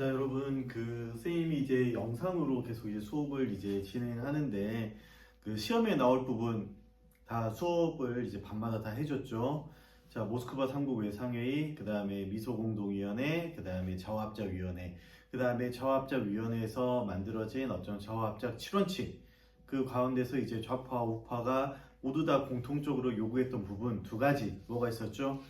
자, 여러분, 선생님이 이제 영상으로 계속 이제 수업을 이제 진행하는데, 시험에 나올 부분 다 수업을 이제 밤마다 다 해줬죠. 자, 모스크바 3국 외상회의, 그 다음에 미소공동위원회, 그 다음에 저합작위원회, 그 다음에 저합작위원회에서 만들어진 어떤 저합작 7원칙, 그 가운데서 이제 좌파, 우파가 모두 다 공통적으로 요구했던 부분 두 가지, 뭐가 있었죠?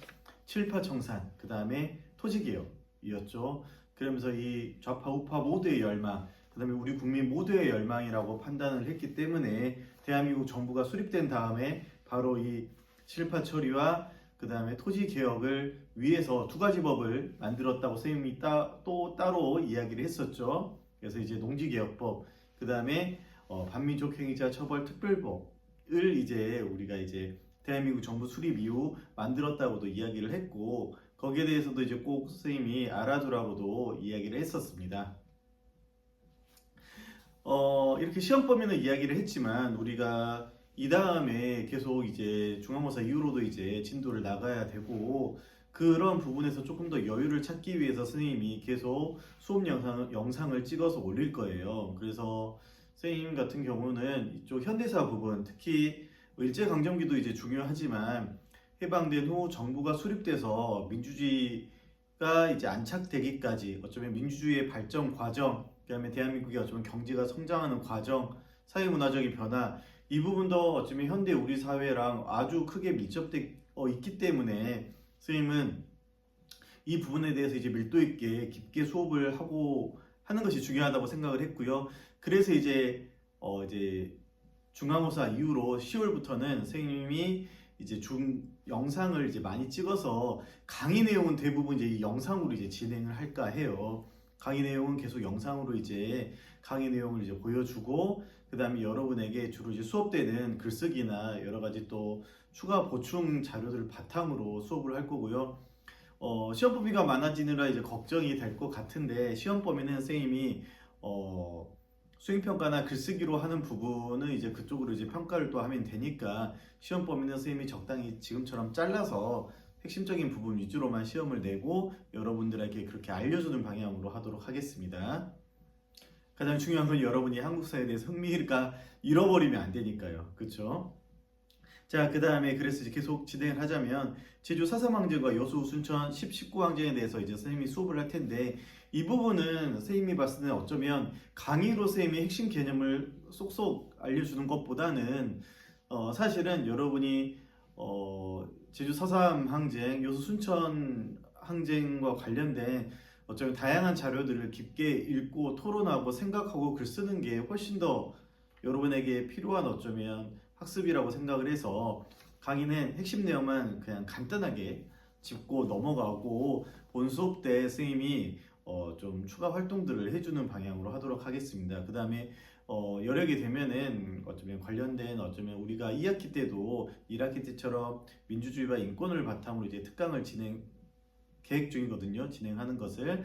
칠파 청산, 그 다음에 토지개혁이었죠. 그러면서 이 좌파 우파 모두의 열망, 그 다음에 우리 국민 모두의 열망이라고 판단을 했기 때문에 대한민국 정부가 수립된 다음에 바로 이 칠파 처리와 그 다음에 토지 개혁을 위해서 두 가지 법을 만들었다고 선생님이 또 따로 이야기를 했었죠. 그래서 이제 농지개혁법, 그 다음에 반민족 행위자 처벌 특별법을 이제 우리가 이제 대한민국 정부 수립 이후 만들었다고도 이야기를 했고, 거기에 대해서도 이제 꼭 선생님이 알아두라고도 이야기를 했었습니다. 이렇게 시험 범위는 이야기를 했지만 우리가 이 다음에 계속 이제 중간고사 이후로도 이제 진도를 나가야 되고, 그런 부분에서 조금 더 여유를 찾기 위해서 선생님이 계속 수업 영상을 찍어서 올릴 거예요. 그래서 선생님 같은 경우는 이쪽 현대사 부분, 특히 일제강점기도 이제 중요하지만 해방된 후 정부가 수립돼서 민주주의가 이제 안착되기까지 어쩌면 민주주의의 발전 과정, 그다음에 대한민국이 어쩌면 경제가 성장하는 과정, 사회문화적인 변화, 이 부분도 어쩌면 현대 우리 사회랑 아주 크게 밀접돼 있기 때문에 선생님은 이 부분에 대해서 이제 밀도 있게 깊게 수업을 하고 하는 것이 중요하다고 생각을 했고요. 그래서 이제 중간고사 이후로 10월부터는 선생님이 이제 영상을 이제 많이 찍어서 강의 내용은 대부분 이제 이 영상으로 이제 진행을 할까 해요. 강의 내용은 계속 영상으로 이제 강의 내용을 이제 보여주고, 그 다음에 여러분에게 주로 이제 수업 때는 글쓰기나 여러 가지 또 추가 보충 자료들을 바탕으로 수업을 할 거고요. 시험 범위가 많아지느라 이제 걱정이 될 것 같은데, 시험 범위는 선생님이 수행평가나 글쓰기로 하는 부분은 이제 그쪽으로 이제 평가를 또 하면 되니까 시험 범위는 선생님이 적당히 지금처럼 잘라서 핵심적인 부분 위주로만 시험을 내고 여러분들에게 그렇게 알려주는 방향으로 하도록 하겠습니다. 가장 중요한 건 여러분이 한국사에 대해서 흥미가 잃어버리면 안 되니까요. 그렇죠? 자, 그 다음에 그래서 이제 계속 진행을 하자면 제주 4.3항쟁과 여수 순천 19항쟁에 대해서 이제 선생님이 수업을 할 텐데, 이 부분은 선생님이 봤을 때는 어쩌면 강의로 선생님이 핵심 개념을 쏙쏙 알려주는 것보다는 사실은 여러분이 제주 4.3항쟁, 여수 순천 항쟁과 관련된 어쩌면 다양한 자료들을 깊게 읽고 토론하고 생각하고 글 쓰는 게 훨씬 더 여러분에게 필요한 어쩌면 학습이라고 생각을 해서 강의는 핵심 내용만 그냥 간단하게 짚고 넘어가고 본 수업 때 선생님이 좀 추가 활동들을 해주는 방향으로 하도록 하겠습니다. 그 다음에 여력이 되면은 어쩌면 관련된 어쩌면 우리가 2학기 때도 1학기 때처럼 민주주의와 인권을 바탕으로 이제 특강을 계획 중이거든요. 진행하는 것을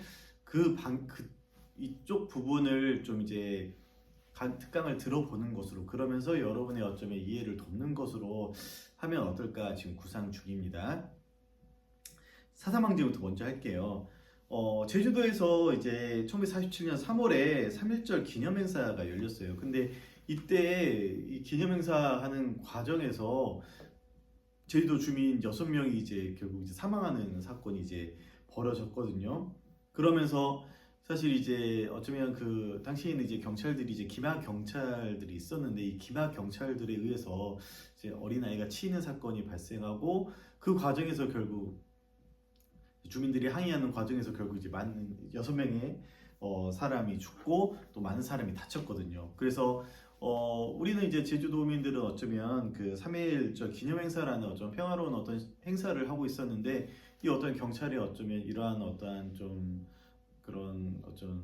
이쪽 부분을 좀 이제 특강을 들어보는 것으로, 그러면서 여러분의 어쩌면 이해를 돕는 것으로 하면 어떨까 지금 구상 중입니다. 4.3항쟁부터 먼저 할게요. 제주도에서 이제 1947년 3월에 3.1절 기념행사가 열렸어요. 근데 이때 이 기념행사 하는 과정에서 제주도 주민 6명이 이제 결국 이제 사망하는 사건이 이제 벌어졌거든요. 그러면서 사실 이제 어쩌면 그 당시에는 이제 경찰들이 이제 기마 경찰들이 있었는데, 이 기마 경찰들에 의해서 이제 어린아이가 치이는 사건이 발생하고, 그 과정에서 결국 주민들이 항의하는 과정에서 결국 이제 많은 6명의 사람이 죽고 또 많은 사람이 다쳤거든요. 그래서 우리는 이제 제주도민들은 어쩌면 그 3.1절 기념행사라는 어떤 평화로운 어떤 행사를 하고 있었는데, 이 어떤 경찰이 어쩌면 이러한 어떠한 좀 그런 어떤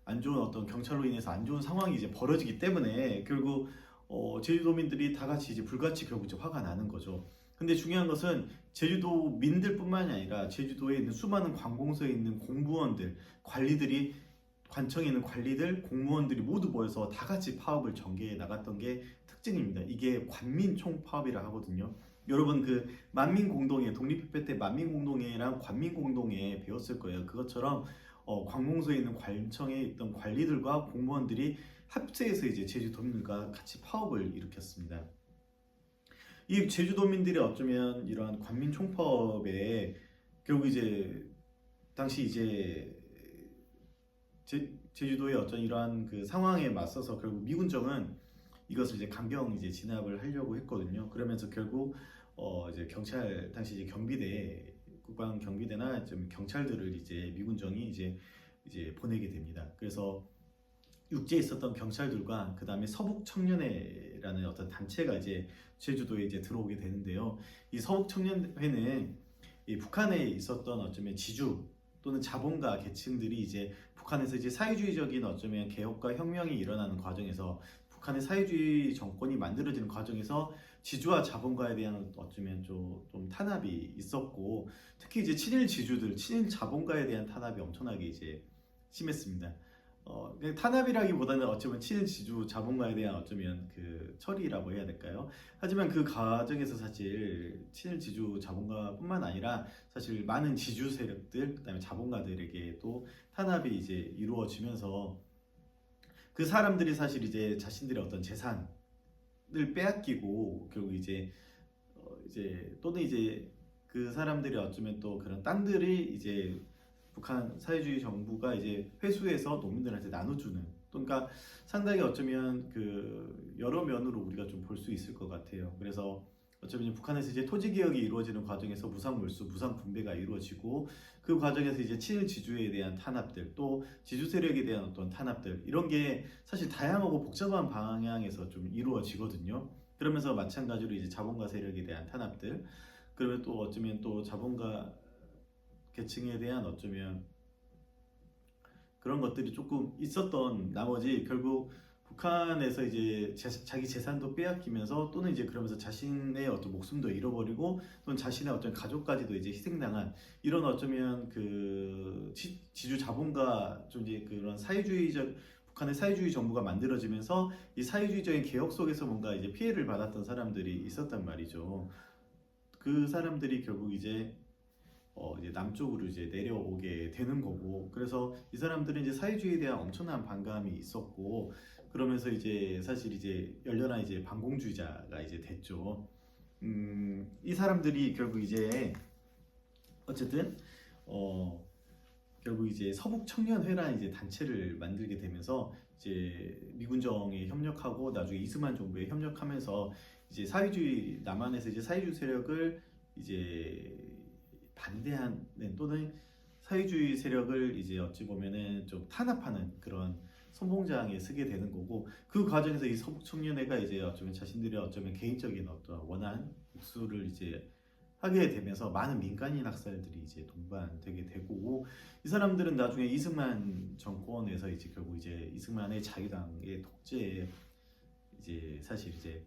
안 좋은 어떤 경찰로 인해서 안 좋은 상황이 이제 벌어지기 때문에 결국 제주도민들이 다 같이 이제 불같이 결국 이제 화가 나는 거죠. 근데 중요한 것은 제주도민들뿐만이 아니라 제주도에 있는 수많은 관공서에 있는 공무원들, 관리들이, 관청에 있는 관리들, 공무원들이 모두 모여서 다 같이 파업을 전개해 나갔던 게 특징입니다. 이게 관민총파업이라 하거든요. 여러분 그 만민공동회, 독립협회 때 만민공동회랑 관민공동회 배웠을 거예요. 그것처럼 관공서에 있는 관청에 있던 관리들과 공무원들이 합세해서 이제 제주도민들과 같이 파업을 일으켰습니다. 이 제주도민들이 어쩌면 이러한 관민 총파업에 결국 이제 당시 이제 제주도의 어떤 이러한 그 상황에 맞서서 결국 미군정은 이것을 이제 강경 이제 진압을 하려고 했거든요. 그러면서 결국 이제 경찰 당시 이제 경비대 국방 경비대나 좀 경찰들을 이제 미군정이 이제 보내게 됩니다. 그래서 육지에 있었던 경찰들과 그 다음에 서북 청년회라는 어떤 단체가 이제 제주도에 이제 들어오게 되는데요. 이 서북 청년회는 이 북한에 있었던 어쩌면 지주 또는 자본가 계층들이 이제 북한에서 이제 사회주의적인 어쩌면 개혁과 혁명이 일어나는 과정에서 북한의 사회주의 정권이 만들어지는 과정에서 지주와 자본가에 대한 어쩌면 좀 탄압이 있었고 특히 이제 친일 지주들, 친일 자본가에 대한 탄압이 엄청나게 이제 심했습니다. 그냥 탄압이라기보다는 어쩌면 친일 지주 자본가에 대한 어쩌면 그 처리라고 해야 될까요? 하지만 그 과정에서 사실 친일 지주 자본가뿐만 아니라 사실 많은 지주 세력들, 그다음에 자본가들에게 또 탄압이 이제 이루어지면서 그 사람들이 사실 이제 자신들의 어떤 재산을 빼앗기고 결국 이제 또는 이제 그 사람들이 어쩌면 또 그런 땅들이 이제 북한 사회주의 정부가 이제 회수해서 농민들한테 나눠주는 그러니까 상당히 어쩌면 그 여러 면으로 우리가 좀 볼 수 있을 것 같아요. 그래서 어쩌면 북한에서 이제 토지 개혁이 이루어지는 과정에서 무상 몰수, 무상 분배가 이루어지고 그 과정에서 이제 친일 지주에 대한 탄압들, 또 지주 세력에 대한 어떤 탄압들 이런 게 사실 다양하고 복잡한 방향에서 좀 이루어지거든요. 그러면서 마찬가지로 이제 자본가 세력에 대한 탄압들, 그러면 또 어쩌면 또 자본가 계층에 대한 어쩌면 그런 것들이 조금 있었던 나머지 결국 북한에서 이제 자기 재산도 빼앗기면서 또는 이제 그러면서 자신의 어떤 목숨도 잃어버리고 또는 자신의 어떤 가족까지도 이제 희생당한 이런 어쩌면 그 지주 자본가 좀 이제 그런 사회주의적 북한의 사회주의 정부가 만들어지면서 이 사회주의적인 개혁 속에서 뭔가 이제 피해를 받았던 사람들이 있었단 말이죠. 그 사람들이 결국 이제 남쪽으로 이제 내려오게 되는 거고, 그래서 이 사람들은 이제 사회주의에 대한 엄청난 반감이 있었고, 그러면서 이제 사실 이제 열렬한 이제 반공주의자가 이제 됐죠. 이 사람들이 결국 이제 어쨌든 결국 이제 서북 청년회라는 이제 단체를 만들게 되면서 이제 미군정에 협력하고 나중에 이승만 정부에 협력하면서 이제 사회주의 남한에서 이제 사회주의 세력을 이제 반대하는 또는 사회주의 세력을 이제 어찌 보면은 좀 탄압하는 그런 선봉장에 서게 되는 거고 그 과정에서 이 서북 청년회가 이제 어쩌면 자신들의 어쩌면 개인적인 어떤 원한 복수를 이제 하게 되면서 많은 민간인 학살들이 이제 동반되게 되고 이 사람들은 나중에 이승만 정권에서 이제 결국 이제 이승만의 자유당의 독재에 이제 사실 이제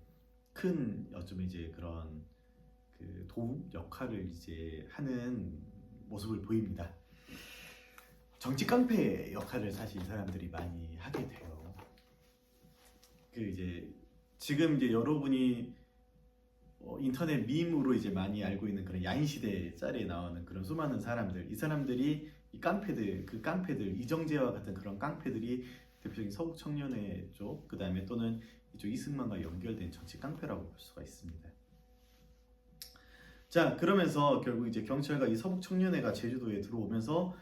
큰 어쩌면 이제 그런 그 도움 역할을 이제 하는 모습을 보입니다. 정치 깡패 역할을 사실 이 사람들이 많이 하게 돼요. 그 이제 지금 이제 여러분이 인터넷 밈으로 이제 많이 알고 있는 그런 야인시대 짤에 나오는 그런 수많은 사람들, 이 사람들이 이 깡패들, 그 깡패들, 이정재와 같은 그런 깡패들이 대표적인 서북 청년회 쪽, 그 다음에 또는 이쪽 이승만과 연결된 정치 깡패라고 볼 수가 있습니다. 자, 그러면서 결국 이제 경찰과 이 서북 청년회가 제주도에 들어오면서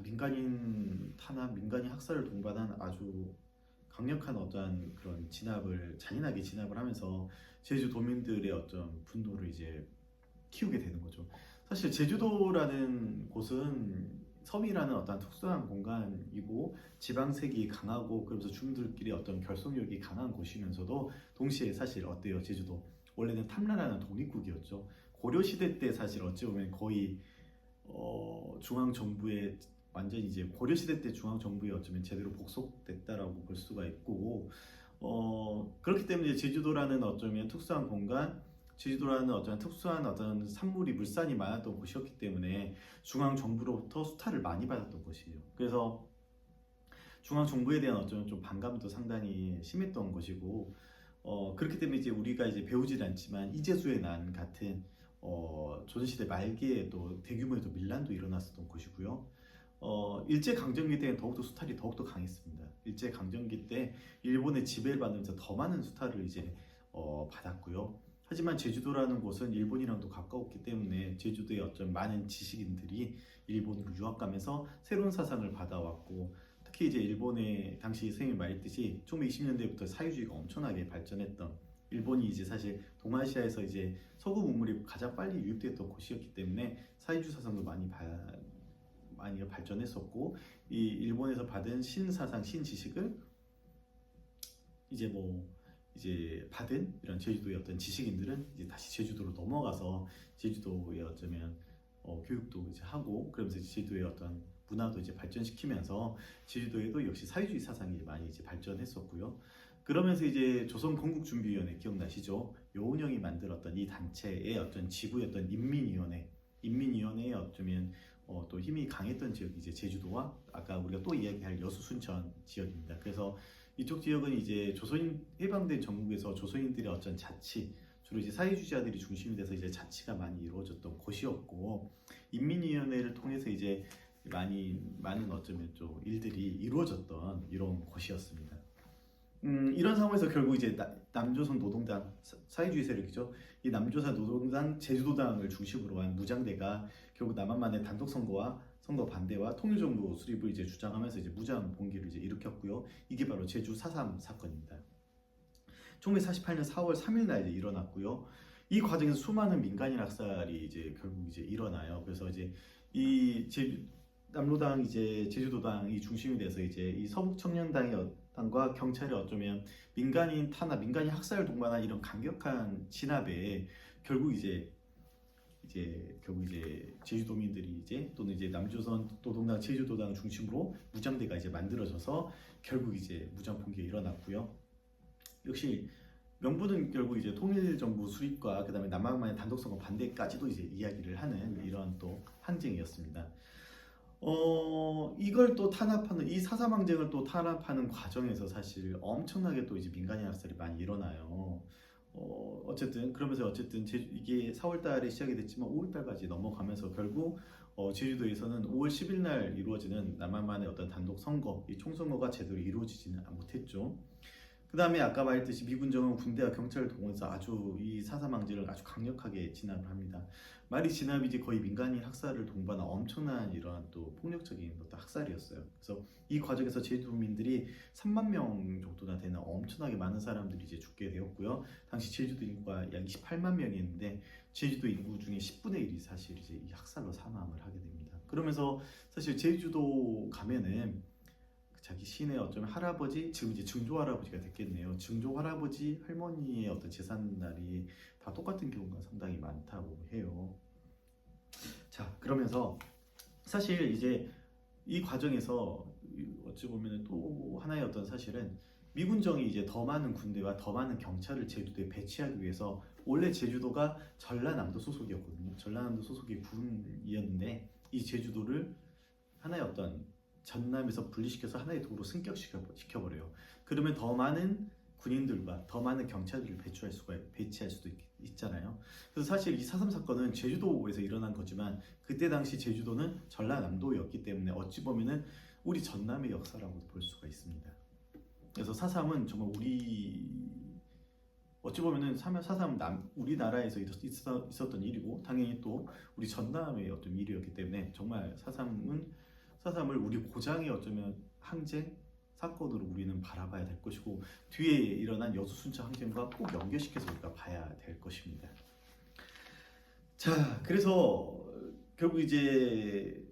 민간인 탄압, 민간인 학살을 동반한 아주 강력한 어떠한 그런 잔인하게 진압을 하면서 제주도민들의 어떤 분노를 이제 키우게 되는 거죠. 사실 제주도라는 곳은 섬이라는 어떤 특수한 공간이고 지방색이 강하고 그러면서 주민들끼리 어떤 결속력이 강한 곳이면서도 동시에 사실 어때요? 제주도 원래는 탐나라는 독립국이었죠. 고려 시대 때 사실 어찌 보면 거의 중앙 정부의 완전히 이제 고려 시대 때 중앙 정부에 어쩌면 제대로 복속됐다라고 볼 수가 있고 그렇기 때문에 제주도라는 어쩌면 특수한 공간, 제주도라는 어떤 특수한 어떤 산물이 물산이 많았던 곳이었기 때문에 중앙 정부로부터 수탈을 많이 받았던 곳이에요. 그래서 중앙 정부에 대한 어쩌면 좀 반감도 상당히 심했던 것이고 그렇기 때문에 이제 우리가 이제 배우질 않지만 이재수의 난 같은 조선시대 말기에 또 대규모의 또 밀란도 일어났었던 곳이고요. 일제 강점기 때는 더욱더 수탈이 더욱더 강했습니다. 일제 강점기 때 일본의 지배를 받으면서 더 많은 수탈을 이제 받았고요. 하지만 제주도라는 곳은 일본이랑도 가까웠기 때문에 제주도의 어떤 많은 지식인들이 일본으로 유학 가면서 새로운 사상을 받아왔고, 특히 이제 일본의 당시 선생님이 말했듯이 1920년대부터 사회주의가 엄청나게 발전했던, 일본이 이제 사실 동아시아에서 이제 서구 문물이 가장 빨리 유입됐던 곳이었기 때문에 사회주의 사상도 많이 발전했었고, 이 일본에서 받은 신사상, 신지식을 이제 받은 이런 제주도의 어떤 지식인들은 이제 다시 제주도로 넘어가서 제주도에 어쩌면 교육도 이제 하고, 그러면서 제주도의 어떤 문화도 이제 발전시키면서 제주도에도 역시 사회주의 사상이 많이 이제 발전했었고요. 그러면서 이제 조선건국준비위원회 기억나시죠? 여운형이 만들었던 이 단체의 어떤 지부였던 인민위원회의 어쩌면 또 힘이 강했던 지역이 이제 제주도와 아까 우리가 또 이야기할 여수 순천 지역입니다. 그래서 이쪽 지역은 이제 조선인 해방된 전국에서 조선인들의 어떤 자치, 주로 이제 사회주의자들이 중심이 돼서 이제 자치가 많이 이루어졌던 곳이었고, 인민위원회를 통해서 이제 많은 어쩌면 좀 일들이 이루어졌던 이런 곳이었습니다. 이런 상황에서 결국 이제 남조선 노동당 사회주의 세력이죠. 이 남조선 노동당 제주도당을 중심으로 한 무장대가 결국 남한만의 단독 선거 반대와 통일정부 수립을 이제 주장하면서 이제 무장 봉기를 이제 일으켰고요. 이게 바로 제주 4.3 사건입니다. 1948년 4월 3일 날 이제 일어났고요. 이 과정에서 수많은 민간인 학살이 이제 결국 이제 일어나요. 그래서 이제 남로당 이제 제주도당이 중심이 돼서 이제 이 서북청년당과 경찰이 어쩌면 민간인 탄압, 민간인 학살을 동반한 이런 강력한 진압에 결국 이제 제주도민들이 이제 또는 이제 남조선 노동당, 제주도당 중심으로 무장대가 이제 만들어져서 결국 이제 무장 봉기가 일어났고요. 역시 명분은 결국 이제 통일정부 수립과 그다음에 남한만의 단독선거 반대까지도 이제 이야기를 하는 이런 또 항쟁이었습니다. 이걸 또 탄압하는, 이 사사망쟁을 또 탄압하는 과정에서 사실 엄청나게 또 이제 민간인 학살이 많이 일어나요. 그러면서 이게 4월 달에 시작이 됐지만 5월 달까지 넘어가면서 결국 제주도에서는 5월 10일 날 이루어지는 남한만의 어떤 단독 선거, 이 총선거가 제대로 이루어지지는 못했죠. 그 다음에 아까 말했듯이 미군정은 군대와 경찰을 동원해서 아주 이 사사망지를 아주 강력하게 진압을 합니다. 말이 진압이지 거의 민간인 학살을 동반한 엄청난 이러한 또 폭력적인 어떤 학살이었어요. 그래서 이 과정에서 제주도민들이 3만 명 정도나 되는 엄청나게 많은 사람들이 이제 죽게 되었고요. 당시 제주도 인구가 약 28만 명이었는데 제주도 인구 중에 10분의 1이 사실 이제 이 학살로 사망을 하게 됩니다. 그러면서 사실 제주도 가면은 자기 시인의 어쩌면 할아버지, 지금 이제 증조 할아버지가 됐겠네요. 증조 할아버지, 할머니의 어떤 제삿날이 다 똑같은 경우가 상당히 많다고 해요. 자, 그러면서 사실 이제 이 과정에서 어찌 보면 또 하나의 어떤 사실은 미군정이 이제 더 많은 군대와 더 많은 경찰을 제주도에 배치하기 위해서, 원래 제주도가 전라남도 소속이었거든요. 전라남도 소속의 군이었는데 이 제주도를 하나의 어떤 전남에서 분리시켜서 하나의 도로 승격시켜버려요. 그러면 더 많은 군인들과 더 많은 경찰들을 배치할 수도 있잖아요. 그래서 사실 이 4.3 사건은 제주도에서 일어난 거지만 그때 당시 제주도는 전라남도였기 때문에 어찌 보면은 우리 전남의 역사라고 볼 수가 있습니다. 그래서 4.3은 정말 어찌 보면은 4.3 우리나라에서 있었던 일이고 당연히 또 우리 전남의 어떤 일이었기 때문에 정말 4.3을 우리 고장의 어쩌면 항쟁 사건으로 우리는 바라봐야 될 것이고, 뒤에 일어난 여수 순천 항쟁과 꼭 연결시켜서 우리가 봐야 될 것입니다. 자, 그래서 결국 이제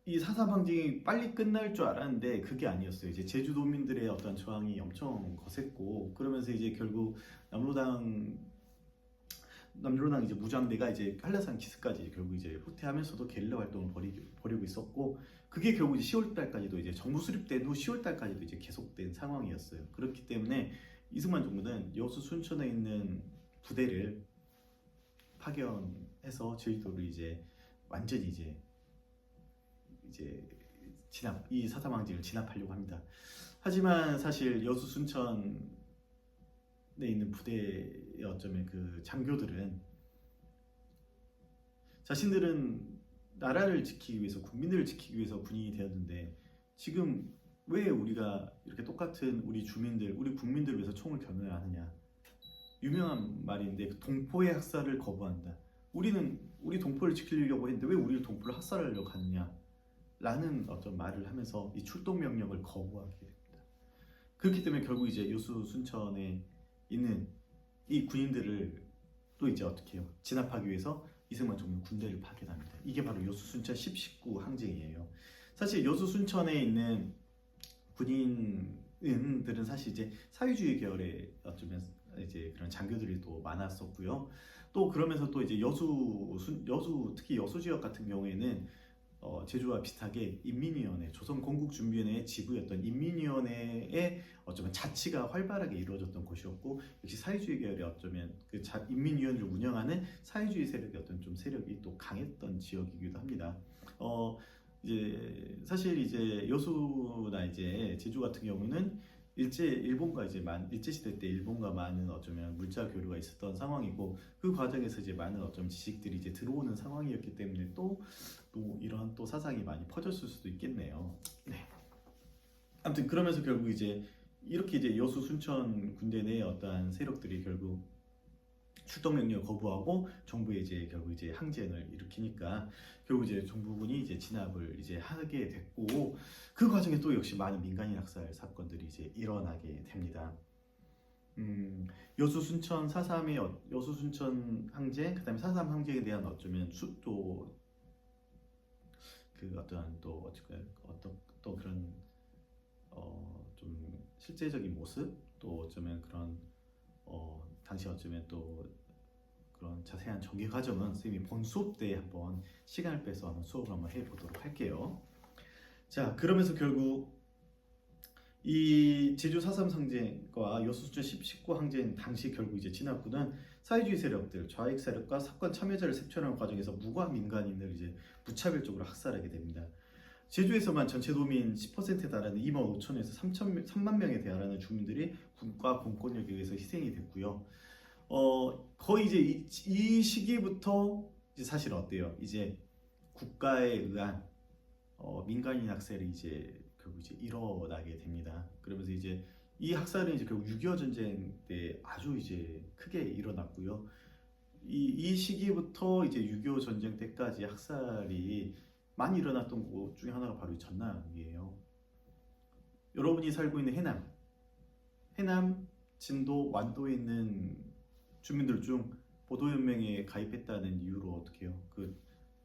이 4.3 항쟁이 빨리 끝날 줄 알았는데 그게 아니었어요. 이제 제주도민들의 어떤 저항이 엄청 거셌고, 그러면서 이제 결국 남로당 이제 무장대가 이제 한라산 기슭까지 결국 이제 후퇴하면서도 게릴라 활동을 벌이고 있었고, 그게 결국 이제 10월 달까지도 이제 정부 수립된 후 10월 달까지도 이제 계속된 상황이었어요. 그렇기 때문에 이승만 정부는 여수 순천에 있는 부대를 파견해서 제주도를 이제 완전히 이제 이 4.3 항쟁을 진압하려고 합니다. 하지만 사실 여수 순천은 있는 부대의 어쩌면 그 장교들은 자신들은 나라를 지키기 위해서, 국민들을 지키기 위해서 군인이 되었는데 지금 왜 우리가 이렇게 똑같은 우리 주민들, 우리 국민들을 위해서 총을 겨누어야 하느냐. 유명한 말인데 동포의 학살을 거부한다. 우리는 우리 동포를 지키려고 했는데 왜 우리 동포를 학살하려고 하느냐 라는 어떤 말을 하면서 이 출동 명령을 거부하게 됩니다. 그렇기 때문에 결국 이제 여수 순천에 있는 이 군인들을 또 이제 어떻게 해요? 진압하기 위해서 이승만 총리는 군대를 파견합니다. 이게 바로 여수 순천 10.19 항쟁이에요. 사실 여수 순천에 있는 군인들은 사실 이제 사회주의 계열의 어쩌면 이제 그런 장교들이 또 많았었고요. 또 그러면서 또 이제 여수 특히 여수 지역 같은 경우에는 제주와 비슷하게 인민위원회, 조선건국준비위원회의 지부였던 인민위원회의 어쩌면 자치가 활발하게 이루어졌던 곳이었고, 역시 사회주의 계열의 어쩌면 그 인민위원회를 운영하는 사회주의 세력의 어떤 좀 세력이 또 강했던 지역이기도 합니다. 이제 사실 이제 여수나 이제 제주 같은 경우는 일본과 이제 일제 시대 때 일본과 많은 어쩌면 물자 교류가 있었던 상황이고, 그 과정에서 이제 많은 어쩌면 지식들이 이제 들어오는 상황이었기 때문에 또 이런 또 사상이 많이 퍼졌을 수도 있겠네요. 네. 아무튼 그러면서 결국 이제 이렇게 이제 여수 순천 군대 내의 어떠한 세력들이 결국 출동 명령을 거부하고 정부에 이제 결국 이제 항쟁을 일으키니까 결국 이제 정부군이 이제 진압을 이제 하게 됐고, 그 과정에 또 역시 많은 민간인 학살 사건들이 이제 일어나게 됩니다. 여수 순천 4.3의 여수 순천 항쟁, 그다음에 4.3 항쟁에 대한 어쩌면 또 그 어떠한 또 어떤 그런 좀 실제적인 모습, 또 어쩌면 그런 당시 어쩌면 또 그런 자세한 전개 과정은 선생님이 본 수업 때 한번 시간을 빼서 한번 수업을 한번 해보도록 할게요. 자, 그러면서 결국 이 제주 4.3 항쟁과 여수 순천 10.19 항쟁 당시 결국 이제 진압군은 사회주의 세력들, 좌익 세력과 사건 참여자를 색출하는 과정에서 무과 민간인을 이제 무차별적으로 학살하게 됩니다. 제주에서만 전체 도민 10%에 달하는 2만 5천에서 3만 명에 달하는 주민들이 군과 공권력에 의해서 희생이 됐고요. 거의 이제 이 시기부터 이제 사실 어때요? 이제 국가에 의한 민간인 학살이 이제 결국 이제 일어나게 됩니다. 그러면서 이제 이 학살은 이제 결국 6.25 전쟁 때 아주 이제 크게 일어났고요. 이 시기부터 이제 6.25 전쟁 때까지 학살이 많이 일어났던 곳 중에 하나가 바로 전남이에요. 여러분이 살고 있는 해남, 진도, 완도에 있는 주민들 중 보도연맹에 가입했다는 이유로 어떻게 해요? 그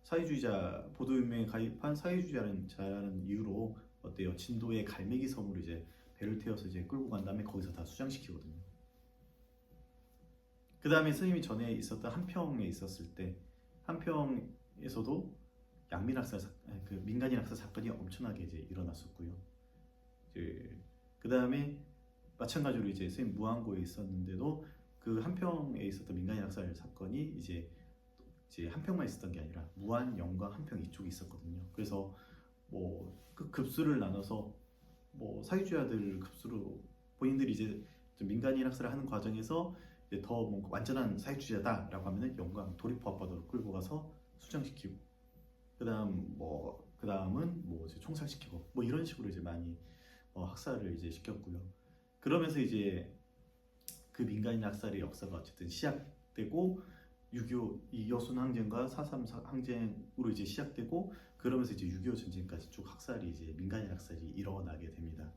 사회주의자, 보도연맹에 가입한 사회주의자라는 이유로 어때요? 진도의 갈매기 섬으로 이제 배를 태워서 이제 끌고 간 다음에 거기서 다 수장시키거든요. 그 다음에 선생님이 전에 있었던 한평에 있었을 때 한평에서도 그 민간인 학살 사건이 엄청나게 이제 일어났었고요. 그 다음에 마찬가지로 이제 선생님 무안고에 있었는데도 그 한평에 있었던 민간인 학살 사건이 이제 한평만 있었던 게 아니라 무안, 영광, 한평 이쪽에 있었거든요. 그래서 그 급수를 나눠서 사회주의자들 급수로 본인들이 이제 좀 민간인 학살을 하는 과정에서 이제 더 뭔가 완전한 사회주의자다라고 하면은 영광 도리포 앞바다로 끌고 가서 수장시키고, 그다음은 이제 총살시키고 이런 식으로 이제 많이 학살을 이제 시켰고요. 그러면서 이제 그 민간인 학살의 역사가 어쨌든 시작되고 6.25 이 여순 항쟁과 4.3 항쟁으로 이제 시작되고, 그러면서 이제 6.25 전쟁까지 쭉 학살이 이제 민간인 학살이 일어나게 됩니다.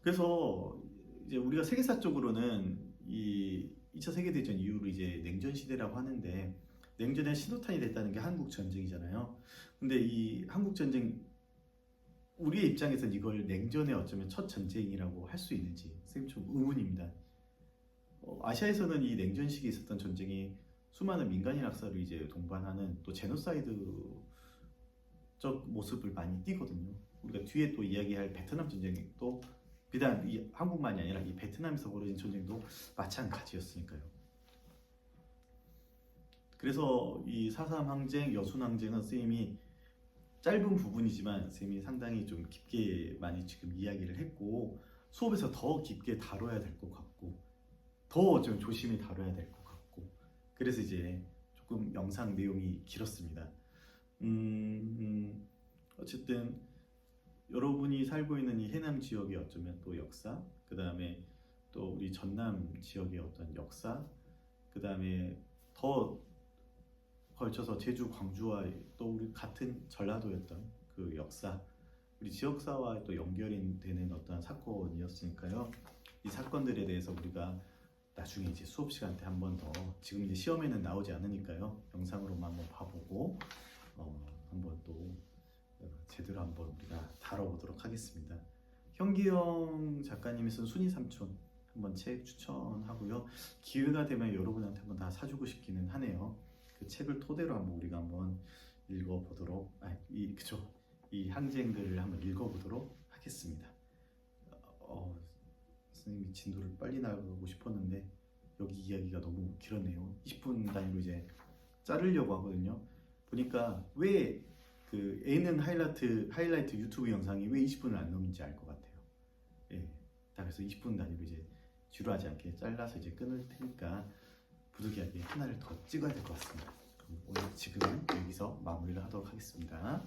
그래서 이제 우리가 세계사적으로는 이 2차 세계대전 이후로 이제 냉전 시대라고 하는데, 냉전의 신호탄이 됐다는 게 한국 전쟁이잖아요. 근데 이 한국 전쟁 우리의 입장에서는 이걸 냉전의 어쩌면 첫 전쟁이라고 할 수 있는지 선생님 좀 의문입니다. 아시아에서는 이 냉전 시기에 있었던 전쟁이 수많은 민간인 학살을 이제 동반하는 또 제노사이드적 모습을 많이 띠거든요. 우리가 뒤에 또 이야기할 베트남 전쟁도 비단 이 한국만이 아니라 이 베트남에서 벌어진 전쟁도 마찬가지였으니까요. 그래서 이 4.3 항쟁, 여순 항쟁은 선생님이 짧은 부분이지만 선생님이 상당히 좀 깊게 많이 지금 이야기를 했고, 수업에서 더 깊게 다뤄야 될 것 같고, 더 좀 조심히 다뤄야 될 것 같고 그래서 이제 조금 영상 내용이 길었습니다. 어쨌든 여러분이 살고 있는 이 해남 지역의 어쩌면 또 역사, 그 다음에 또 우리 전남 지역의 어떤 역사, 그 다음에 더 걸쳐서 제주, 광주와 또 우리 같은 전라도였던 그 역사, 우리 지역사와 또 연결이 되는 어떤 사건이었으니까요. 이 사건들에 대해서 우리가 나중에 이제 수업 시간 때 한 번 더, 지금 이제 시험에는 나오지 않으니까요. 영상으로만 한번 봐보고 한번 또 제대로 한번 우리가 다뤄보도록 하겠습니다. 현기영 작가님이 쓴 순이 삼촌 한번 책 추천하고요. 기회가 되면 여러분한테 한번 다 사주고 싶기는 하네요. 그 책을 토대로 한번 우리가 한번 읽어보도록, 이 항쟁들을 한번 읽어보도록 하겠습니다. 선생님이 진도를 빨리 나가고 싶었는데 여기 이야기가 너무 길었네요. 20분 단위로 이제 자르려고 하거든요. 보니까 왜 그 예능 하이라이트 유튜브 영상이 왜 20분을 안 넘는지 알 것 같아요. 예, 그래서 20분 단위로 이제 지루하지 않게 잘라서 이제 끊을 테니까 부득이하게 하나를 더 찍어야 될 것 같습니다. 그럼 오늘 지금은 여기서 마무리를 하도록 하겠습니다.